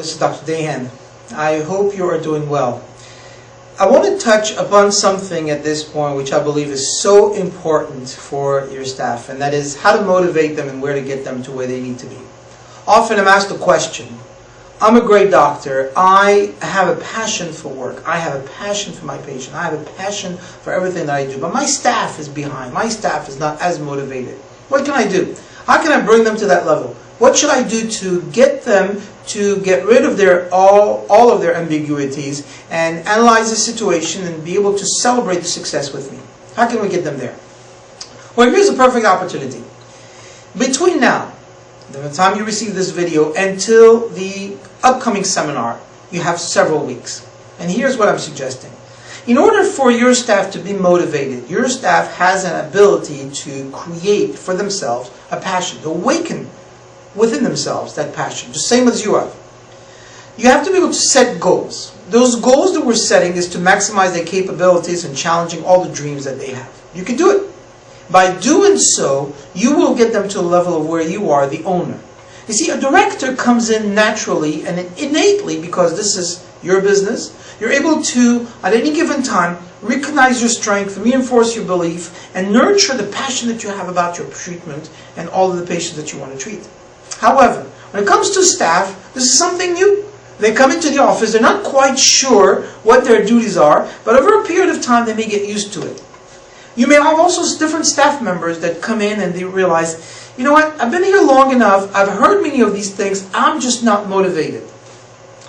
this is Dr. Dahan. I hope you are doing well. I want to touch upon something at this point which I believe is so important for your staff, and that is how to motivate them and where to get them to where they need to be. Often I'm asked the question, I'm a great doctor, I have a passion for work, I have a passion for my patient, I have a passion for everything that I do, but my staff is behind, my staff is not as motivated. What can I do? How can I bring them to that level? What should I do to get them to get rid of all of their ambiguities and analyze the situation and be able to celebrate the success with me? How can we get them there? Well, here's a perfect opportunity. Between now, the time you receive this video, until the upcoming seminar, you have several weeks. And here's what I'm suggesting. In order for your staff to be motivated, your staff has an ability to create for themselves a passion, to awaken within themselves that passion, the same as you have. You have to be able to set goals. Those goals that we're setting is to maximize their capabilities and challenging all the dreams that they have. You can do it. By doing so, you will get them to a level of where you are the owner. You see, a director comes in naturally and innately because this is your business. You're able to, at any given time, recognize your strength, reinforce your belief, and nurture the passion that you have about your treatment and all of the patients that you want to treat. However, when it comes to staff, this is something new. They come into the office, they're not quite sure what their duties are, but over a period of time they may get used to it. You may have also different staff members that come in and they realize, you know what, I've been here long enough, I've heard many of these things, I'm just not motivated.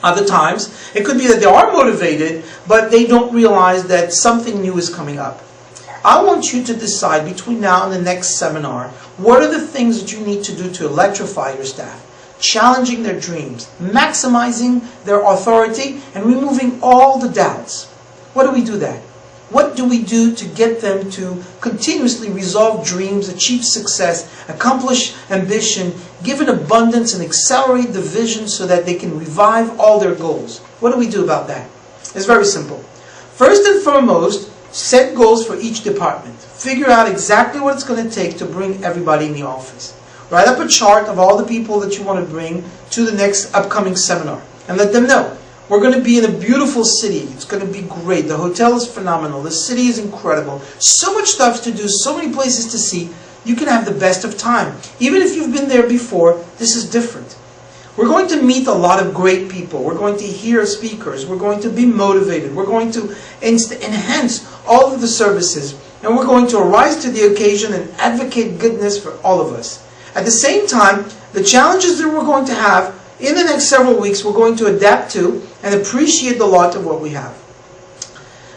Other times, it could be that they are motivated, but they don't realize that something new is coming up. I want you to decide between now and the next seminar, what are the things that you need to do to electrify your staff, challenging their dreams, maximizing their authority, and removing all the doubts. What do we do that? What do we do to get them to continuously resolve dreams, achieve success, accomplish ambition, give an abundance and accelerate the vision so that they can revive all their goals? What do we do about that? It's very simple. First and foremost, set goals for each department. Figure out exactly what it's going to take to bring everybody in the office. Write up a chart of all the people that you want to bring to the next upcoming seminar and let them know. We're going to be in a beautiful city. It's going to be great. The hotel is phenomenal. The city is incredible. So much stuff to do, so many places to see. You can have the best of time. Even if you've been there before, this is different. We're going to meet a lot of great people. We're going to hear speakers. We're going to be motivated. We're going to enhance all of the services. And we're going to rise to the occasion and advocate goodness for all of us. At the same time, the challenges that we're going to have in the next several weeks, we're going to adapt to and appreciate the lot of what we have.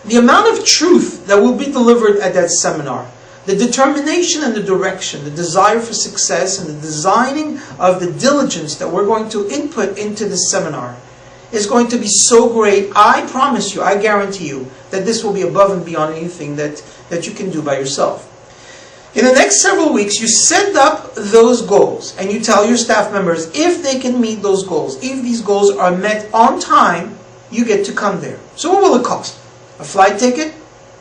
The amount of truth that will be delivered at that seminar, the determination and the direction, the desire for success, and the designing of the diligence that we're going to input into the seminar is going to be so great. I promise you, I guarantee you, that this will be above and beyond anything that you can do by yourself. In the next several weeks, you set up those goals and you tell your staff members if they can meet those goals. If these goals are met on time, you get to come there. So what will it cost? A flight ticket,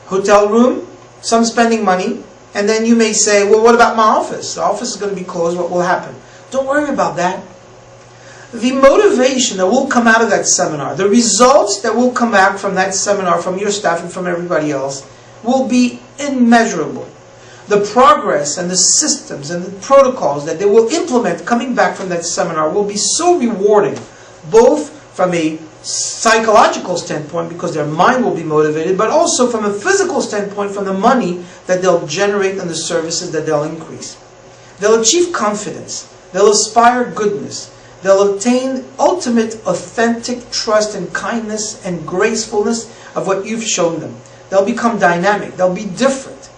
hotel room, some spending money, and then you may say, well, what about my office? The office is going to be closed. What will happen? Don't worry about that. The motivation that will come out of that seminar, the results that will come back from that seminar, from your staff and from everybody else, will be immeasurable. The progress and the systems and the protocols that they will implement coming back from that seminar will be so rewarding, both from a psychological standpoint because their mind will be motivated, but also from a physical standpoint from the money that they'll generate and the services that they'll increase. They'll achieve confidence. They'll aspire goodness. They'll attain ultimate authentic trust and kindness and gracefulness of what you've shown them. They'll become dynamic. They'll be different.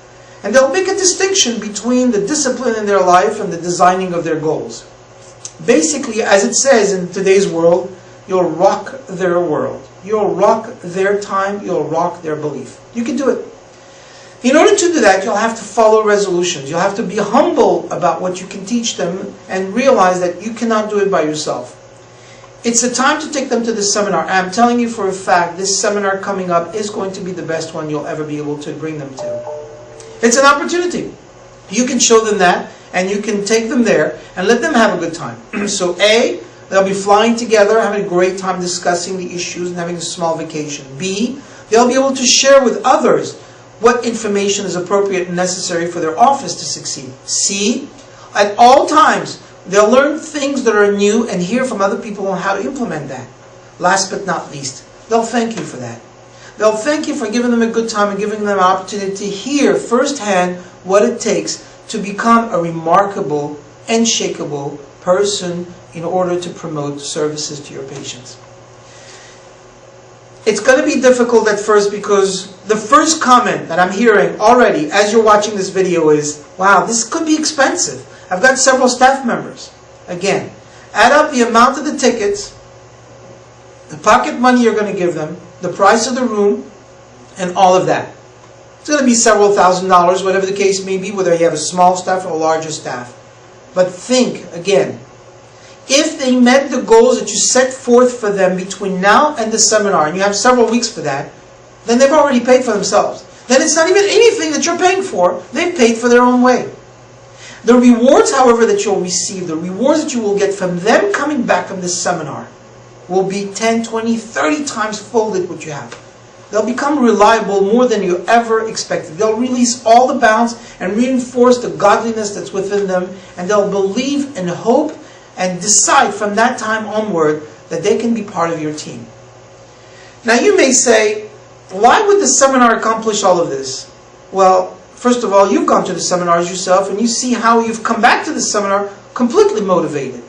And they'll make a distinction between the discipline in their life and the designing of their goals. Basically, as it says in today's world, you'll rock their world. You'll rock their time. You'll rock their belief. You can do it. In order to do that, you'll have to follow resolutions. You'll have to be humble about what you can teach them and realize that you cannot do it by yourself. It's the time to take them to this seminar. I'm telling you for a fact, this seminar coming up is going to be the best one you'll ever be able to bring them to. It's an opportunity. You can show them that, and you can take them there and let them have a good time. So A, they'll be flying together, having a great time discussing the issues and having a small vacation. B, they'll be able to share with others what information is appropriate and necessary for their office to succeed. C, at all times, they'll learn things that are new and hear from other people on how to implement that. Last but not least, they'll thank you for that. They'll thank you for giving them a good time and giving them an opportunity to hear firsthand what it takes to become a remarkable, unshakable person in order to promote services to your patients. It's going to be difficult at first because the first comment that I'm hearing already as you're watching this video is, wow, this could be expensive. I've got several staff members. Again, add up the amount of the tickets, the pocket money you're going to give them, the price of the room, and all of that. It's going to be several $1,000s, whatever the case may be, whether you have a small staff or a larger staff. But think, again, if they met the goals that you set forth for them between now and the seminar, and you have several weeks for that, then they've already paid for themselves. Then it's not even anything that you're paying for. They've paid for their own way. The rewards, however, that you'll receive, the rewards that you will get from them coming back from this seminar will be 10, 20, 30 times folded what you have. They'll become reliable more than you ever expected. They'll release all the bounds and reinforce the godliness that's within them, and they'll believe and hope and decide from that time onward that they can be part of your team. Now you may say, why would the seminar accomplish all of this? Well, first of all, you've gone to the seminars yourself and you see how you've come back to the seminar completely motivated.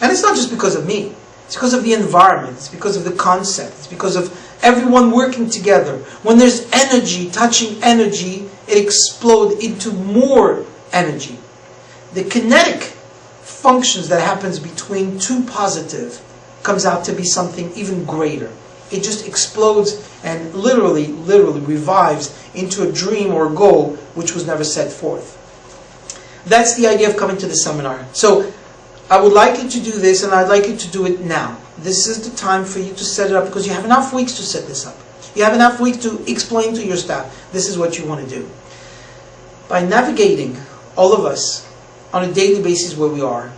And it's not just because of me. It's because of the environment. It's because of the concept. It's because of everyone working together. When there's energy touching energy, it explodes into more energy. The kinetic functions that happens between two positive comes out to be something even greater. It just explodes and literally revives into a dream or a goal which was never set forth. That's the idea of coming to the seminar. So I would like you to do this, and I'd like you to do it now. This is the time for you to set it up because you have enough weeks to set this up. You have enough weeks to explain to your staff this is what you want to do. By navigating all of us on a daily basis where we are,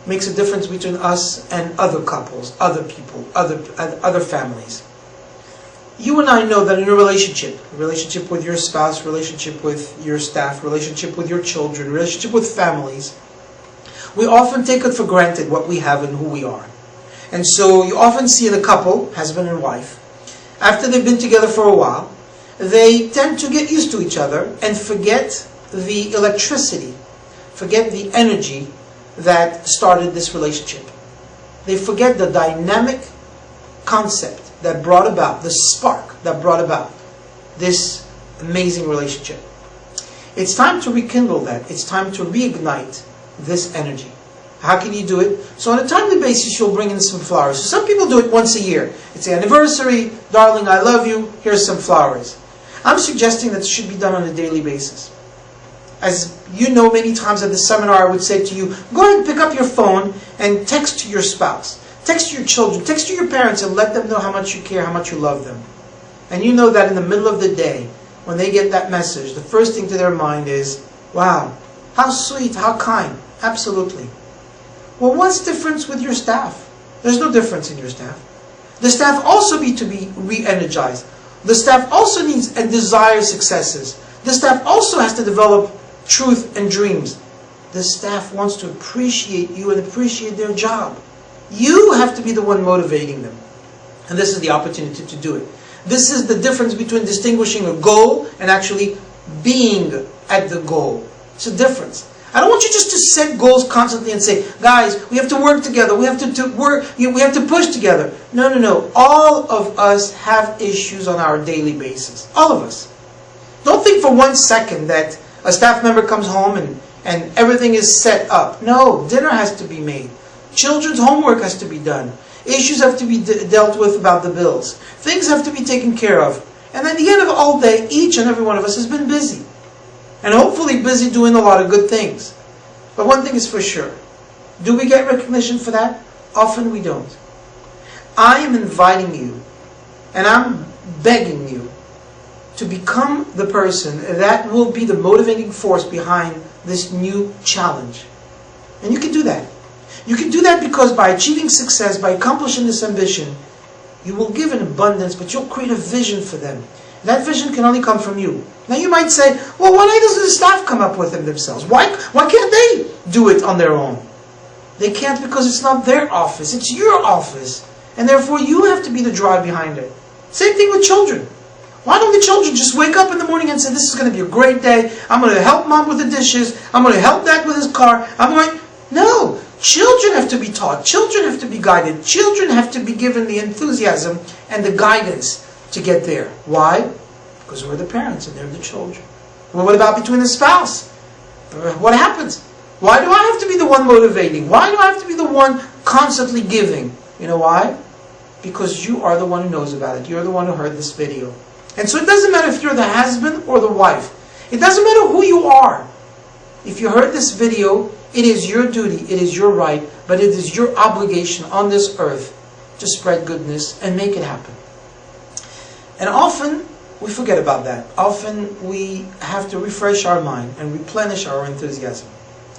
makes a difference between us and other couples, other people, other families. You and I know that in a relationship with your spouse, relationship with your staff, relationship with your children, relationship with families, we often take it for granted what we have and who we are. And so you often see in a couple, husband and wife, after they've been together for a while, they tend to get used to each other and forget the electricity, forget the energy that started this relationship. They forget the dynamic concept that brought about, the spark that brought about this amazing relationship. It's time to rekindle that. It's time to reignite this energy. How can you do it? So on a timely basis, you'll bring in some flowers. So some people do it once a year. It's the anniversary, darling, I love you, here's some flowers. I'm suggesting that it should be done on a daily basis. As you know, many times at the seminar I would say to you, go ahead and pick up your phone and text to your spouse, text to your children, text to your parents and let them know how much you care, how much you love them. And you know that in the middle of the day, when they get that message, the first thing to their mind is, wow, how sweet, how kind. Absolutely. Well, what's the difference with your staff? There's no difference in your staff. The staff also need to be re-energized. The staff also needs and desires successes. The staff also has to develop truth and dreams. The staff wants to appreciate you and appreciate their job. You have to be the one motivating them. And this is the opportunity to do it. This is the difference between distinguishing a goal and actually being at the goal. It's a difference. I don't want you just to set goals constantly and say, guys, we have to work together. We have to work. We have to push together. No, no, no. All of us have issues on our daily basis. All of us. Don't think for 1 second that a staff member comes home and everything is set up. No, dinner has to be made. Children's homework has to be done. Issues have to be dealt with about the bills. Things have to be taken care of. And at the end of all day, each and every one of us has been busy. And hopefully busy doing a lot of good things. But one thing is for sure. Do we get recognition for that? Often we don't. I am inviting you, and I'm begging you, to become the person that will be the motivating force behind this new challenge. And you can do that. You can do that because by achieving success, by accomplishing this ambition, you will give an abundance, but you'll create a vision for them. That vision can only come from you. Now you might say, well, why doesn't the staff come up with it themselves? Why can't they do it on their own? They can't because it's not their office, it's your office. And therefore you have to be the drive behind it. Same thing with children. Why don't the children just wake up in the morning and say, this is going to be a great day, I'm going to help mom with the dishes, I'm going to help dad with his car, No! Children have to be taught, children have to be guided, children have to be given the enthusiasm and the guidance to get there. Why? Because we're the parents and they're the children. Well, what about between the spouse? What happens? Why do I have to be the one motivating? Why do I have to be the one constantly giving? You know why? Because you are the one who knows about it. You're the one who heard this video. And so it doesn't matter if you're the husband or the wife. It doesn't matter who you are. If you heard this video, it is your duty, it is your right, but it is your obligation on this earth to spread goodness and make it happen. And often we forget about that. Often we have to refresh our mind and replenish our enthusiasm.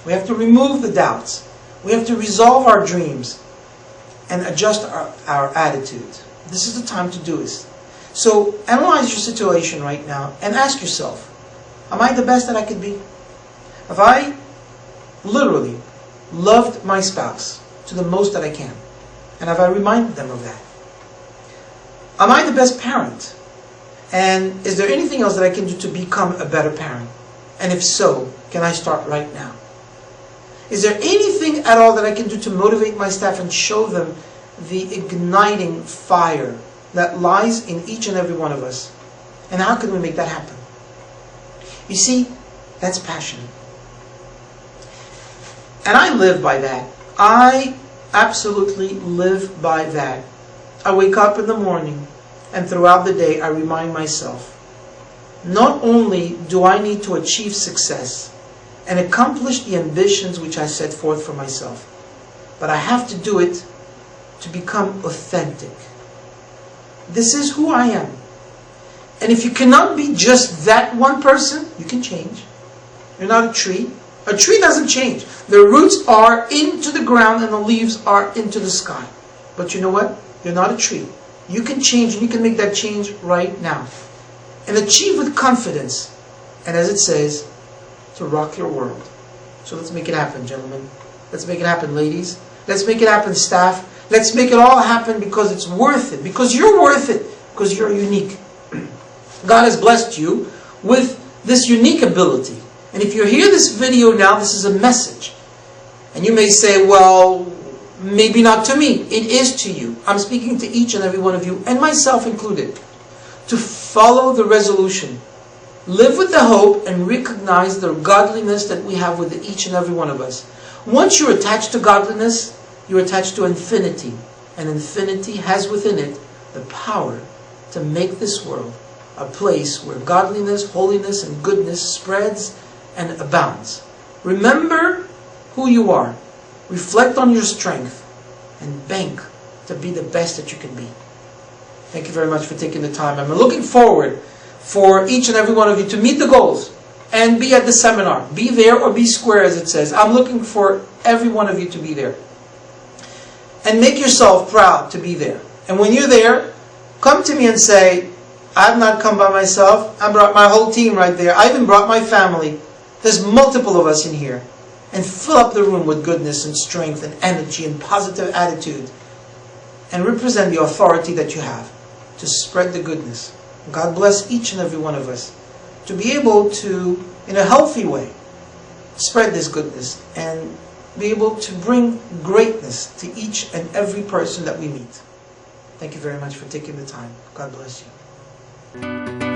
We have to remove the doubts. We have to resolve our dreams and adjust our attitude. This is the time to do this. So analyze your situation right now and ask yourself, am I the best that I could be? Have I literally loved my spouse to the most that I can? And have I reminded them of that? Am I the best parent? And is there anything else that I can do to become a better parent? And if so, can I start right now? Is there anything at all that I can do to motivate my staff and show them the igniting fire that lies in each and every one of us? And how can we make that happen? You see, that's passion. And I live by that. I absolutely live by that. I wake up in the morning and throughout the day I remind myself, not only do I need to achieve success and accomplish the ambitions which I set forth for myself, but I have to do it to become authentic. This is who I am. And if you cannot be just that one person, you can change. You're not a tree. A tree doesn't change. The roots are into the ground and the leaves are into the sky. But you know what? You're not a tree. You can change and you can make that change right now. And achieve with confidence. And as it says, to rock your world. So let's make it happen, gentlemen. Let's make it happen, ladies. Let's make it happen, staff. Let's make it all happen because it's worth it. Because you're worth it. Because you're unique. God has blessed you with this unique ability. And if you hear this video now, this is a message. And you may say, well, maybe not to me. It is to you. I'm speaking to each and every one of you, and myself included, to follow the resolution. Live with the hope and recognize the godliness that we have with each and every one of us. Once you're attached to godliness, you're attached to infinity. And infinity has within it the power to make this world a place where godliness, holiness, and goodness spreads and abounds. Remember who you are. Reflect on your strength and bank to be the best that you can be. Thank you very much for taking the time. I'm looking forward for each and every one of you to meet the goals and be at the seminar. Be there or be square, as it says. I'm looking for every one of you to be there. And make yourself proud to be there. And when you're there, come to me and say, I've not come by myself. I brought my whole team right there. I even brought my family. There's multiple of us in here. And fill up the room with goodness and strength and energy and positive attitude. And represent the authority that you have to spread the goodness. God bless each and every one of us to be able to, in a healthy way, spread this goodness and be able to bring greatness to each and every person that we meet. Thank you very much for taking the time. God bless you.